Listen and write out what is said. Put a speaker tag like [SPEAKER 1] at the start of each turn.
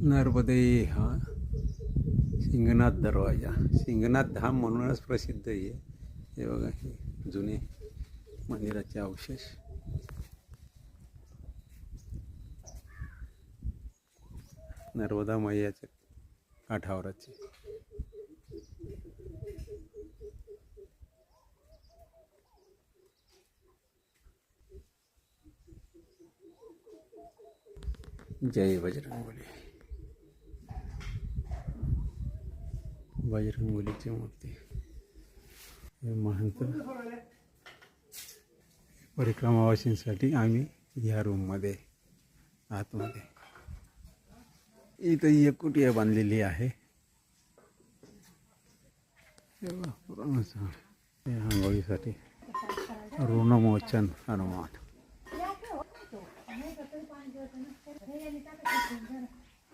[SPEAKER 1] नर्मदे हा सिंगनाथ दरवाजा. सिंगनाथ धाम म्हणूनच प्रसिद्ध आहे. हे बघा, हे जुने मंदिराचे अवशेष. नर्मदा मैयाच्या काठावरचे. जय बजरंगबली. बजरंगबलीची मूर्ती. हे महंत परिक्रमावासींसाठी आम्ही या रूममध्ये आतमध्ये इथं एक कुटिया बांधलेली आहे. हे आंघोळीसाठी ऋणमोचन हनुमान.